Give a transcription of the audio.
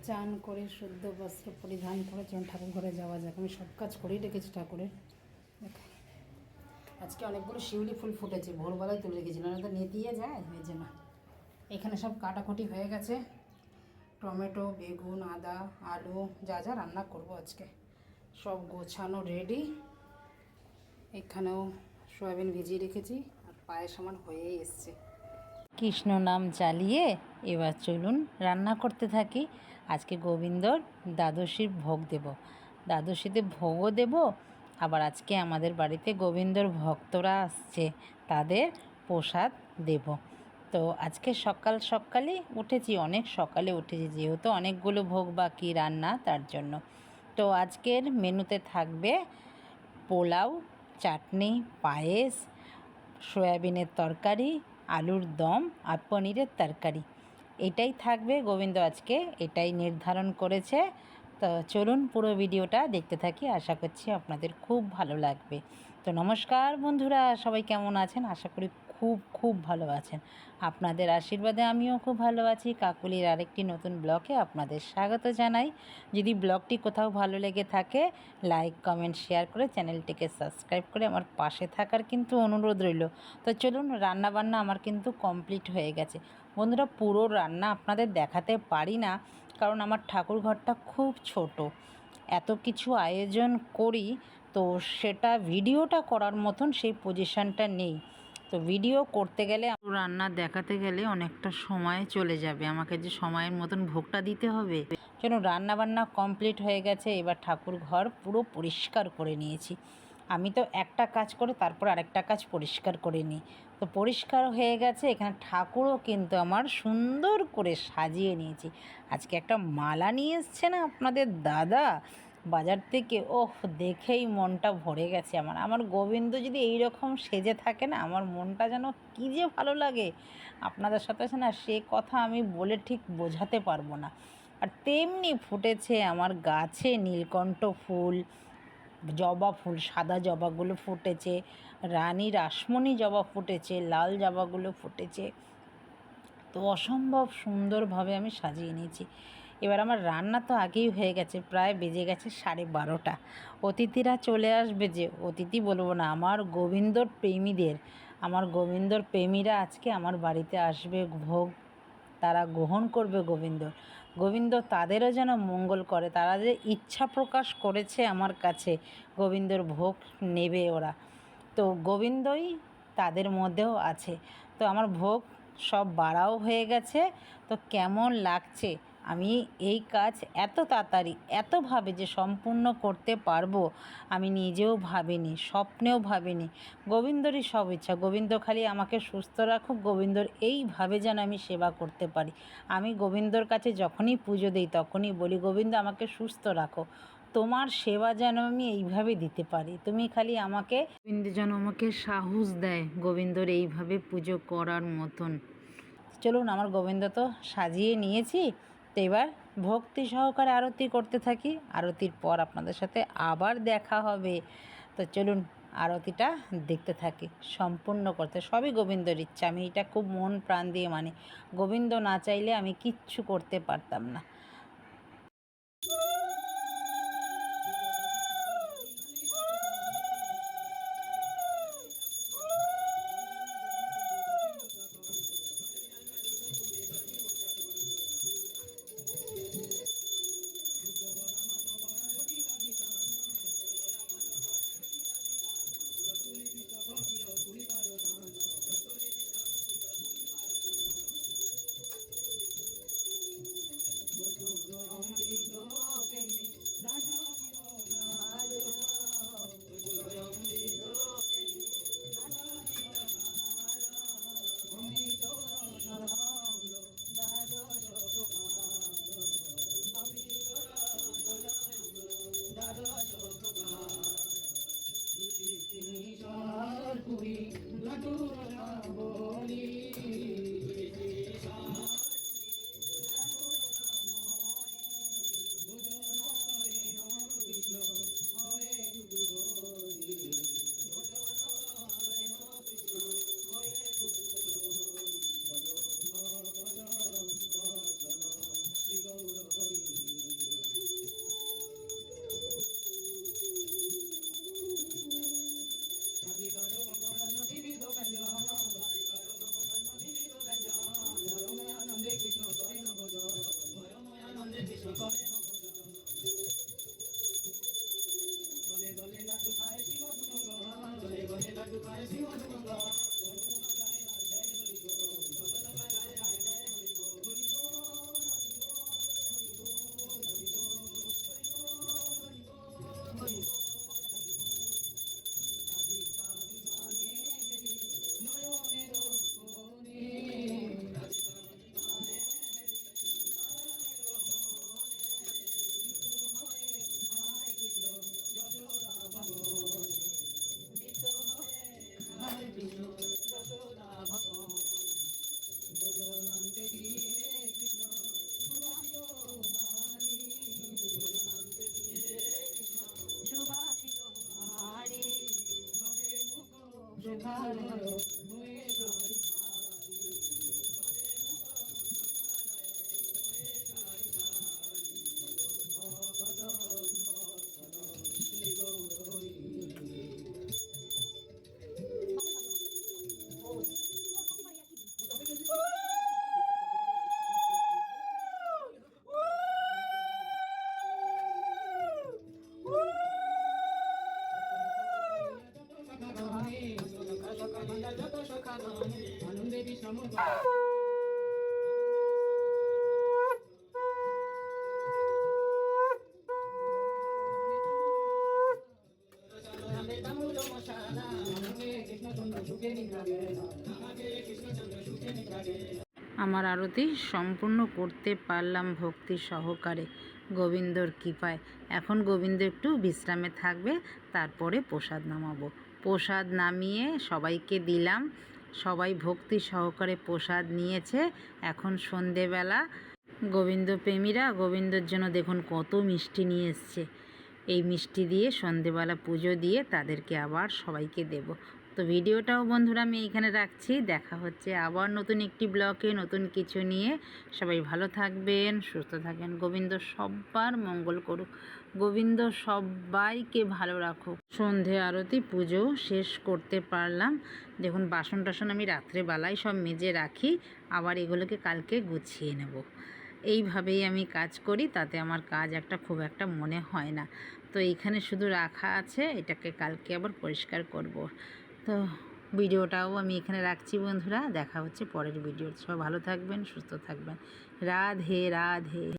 চান করে শুদ্ধ বস্ত্র পরিধান করে যেমন ঠাকুর ঘরে যাওয়া যাক। আমি সব কাজ করেই রেখেছি ঠাকুরের। দেখো আজকে অনেকগুলো শিউলি ফুল ফুটেছে, ভোরবেলায় তুলে রেখেছি, না তো নেতিয়ে যায় এই জন্য। এখানে সব কাটাকুটি হয়ে গেছে, টমেটো, বেগুন, আদা, আলু যা যা রান্না করব আজকে সব গোছানো রেডি। এখানেও সয়াবিন ভিজিয়ে রেখেছি আর পায়েস আমার হয়েই এসছে। কৃষ্ণ নাম চালিয়ে এবার চলুন রান্না করতে থাকি। আজকে গোবিন্দর দ্বাদশীর ভোগ দেব, দ্বাদশীতে ভোগও দেব, আবার আজকে আমাদের বাড়িতে গোবিন্দর ভক্তরা আসছে, তাদের প্রসাদ দেব। তো আজকে সকাল সকালই উঠেছি, অনেক সকালে উঠেছি যেহেতু অনেকগুলো ভোগ বাকি রান্না, তার জন্য। তো আজকের মেনুতে থাকবে পোলাও, চাটনি, পায়েস, সয়াবিনের তরকারি, আলুর দম আর পনিরের তরকারি। এটাই থাকবে, গোবিন্দ আজকে এটাই নির্ধারণ করেছে। তো চলুন পুরো ভিডিওটা দেখতে থাকি, আশা করছি আপনাদের খুব ভালো লাগবে। তো নমস্কার বন্ধুরা, সবাই কেমন আছেন? আশা করি খুব খুব ভালো আছেন। আপনাদের আশীর্বাদে আমিও খুব ভালো আছি। কাকুলির আরেকটি নতুন ব্লগে আপনাদের স্বাগত জানাই। যদি ব্লগটি কোথাও ভালো লেগে থাকে, লাইক, কমেন্ট, শেয়ার করে চ্যানেলটিকে সাবস্ক্রাইব করে আমার পাশে থাকার কিন্তু অনুরোধ রইল। তো চলুন, রান্নাবান্না আমার কিন্তু কমপ্লিট হয়ে গেছে বন্ধুরা। পুরো রান্না আপনাদের দেখাতে পারি না, কারণ আমার ঠাকুর ঘরটা খুব ছোট, এত কিছু আয়োজন করি, তো সেটা ভিডিওটা করার মতন সেই পজিশানটা নেই। তো ভিডিও করতে গেলে, রান্না দেখাতে গেলে অনেকটা সময় চলে যাবে, আমাকে যে সময়ের মতন ভোগটা দিতে হবে। চলুন, রান্নাবান্না কমপ্লিট হয়ে গেছে, এবার ঠাকুর ঘর পুরো পরিষ্কার করে নিয়েছি। আমি তো একটা কাজ করে তারপর আরেকটা কাজ পরিষ্কার করে নিই। তো পরিষ্কার হয়ে গেছে, এখানে ঠাকুরও কিন্তু আমার সুন্দর করে সাজিয়ে নিয়েছি। আজকে একটা মালা নিয়ে এসছে না আপনাদের দাদা বাজার থেকে, ওহ দেখেই মনটা ভরে গেছে আমার। আমার গোবিন্দ যদি এই রকম সেজে থাকে না, আমার মনটা যেন কী যে ভালো লাগে আপনাদের সাথে আছে না, সে কথা আমি বলে ঠিক বোঝাতে পারবো না। আর তেমনি ফুটেছে আমার গাছে নীলকণ্ঠ ফুল, জবা ফুল, সাদা জবাগুলো ফুটেছে, রানী রাসমণি জবা ফুটেছে, লাল জবাগুলো ফুটেছে। তো অসম্ভব সুন্দরভাবে আমি সাজিয়ে নিয়েছি। এবার আমার রান্না তো আগেই হয়ে গেছে, প্রায় বেজে গেছে 12:30। অতিথিরা চলে আসবে, যে অতিথি বলবো না, আমার গোবিন্দর প্রেমীদের, আমার গোবিন্দর প্রেমীরা আজকে আমার বাড়িতে আসবে, ভোগ তারা গ্রহণ করবে গোবিন্দর। গোবিন্দ তাদেরও যেন মঙ্গল করে, তারা যে ইচ্ছা প্রকাশ করেছে আমার কাছে গোবিন্দর ভোগ নেবে ওরা, তো গোবিন্দই তাদের মধ্যেও আছে। তো আমার ভোগ সব বাড়াও হয়ে গেছে। তো কেমন লাগছে, আমি এই কাজ এত তাড়াতাড়ি এতভাবে যে সম্পূর্ণ করতে পারবো আমি নিজেও ভাবিনি, স্বপ্নেও ভাবিনি। গোবিন্দরই সব ইচ্ছা, গোবিন্দ খালি আমাকে সুস্থ রাখুক, গোবিন্দর এইভাবে যেন আমি সেবা করতে পারি। আমি গোবিন্দর কাছে যখনই পুজো দিই তখনই বলি, গোবিন্দ আমাকে সুস্থ রাখো, তোমার সেবা যেন আমি এইভাবে দিতে পারি, তুমি খালি আমাকে, গোবিন্দ যেন আমাকে সাহস দেয় গোবিন্দর এইভাবে পুজো করার মতন। চলুন, আমার গোবিন্দ তো সাজিয়ে নিয়েছি, তো এবার ভক্তি সহকারে আরতি করতে থাকি। আরতির পর আপনাদের সাথে আবার দেখা হবে। তো চলুন আরতিটা দেখতে থাকি, সম্পূর্ণ করতে সবই গোবিন্দর ইচ্ছা। আমি এটা খুব মন প্রাণ দিয়ে মানি, গোবিন্দ না চাইলে আমি কিচ্ছু করতে পারতাম না। আমার আরতি সম্পূর্ণ করতে পারলাম ভক্তি সহকারে গোবিন্দর কৃপায়। এখন গোবিন্দ একটু বিশ্রামে থাকবে, তারপরে প্রসাদ নামাবো। প্রসাদ নামিয়ে সবাইকে দিলাম, সবাই ভক্তি সহকারে প্রসাদ নিয়েছে। এখন সন্ধেবেলা গোবিন্দ প্রেমীরা গোবিন্দর জন্য দেখুন কত মিষ্টি নিয়ে এসছে। এই মিষ্টি দিয়ে সন্ধেবেলা পুজো দিয়ে তাদেরকে আবার সবাইকে দেব। তো ভিডিওটাও বন্ধুরা আমি এইখানে রাখছি। দেখা হচ্ছে আবার নতুন একটি ব্লগে নতুন কিছু নিয়ে। সবাই ভালো থাকবেন, সুস্থ থাকবেন। গোবিন্দ সবার মঙ্গল করুক, গোবিন্দ সবাইকে ভালো রাখুক। সন্ধে আরতি পুজো শেষ করতে পারলাম। দেখুন বাসন টাসন আমি রাত্রেবেলায় সব মেজে রাখি, আবার এগুলোকে কালকে গুছিয়ে নেব। এইভাবেই আমি কাজ করি, তাতে আমার কাজ খুব একটা মনে হয় না। তো এইখানে শুধু রাখা আছে, এটাকে কালকে আবার পরিষ্কার করব। তো ভিডিওটাও আমি এখানে রাখছি বন্ধুরা। দেখা হচ্ছে পরের ভিডিও। সবাই ভালো থাকবেন, সুস্থ থাকবেন। রাধে রাধে।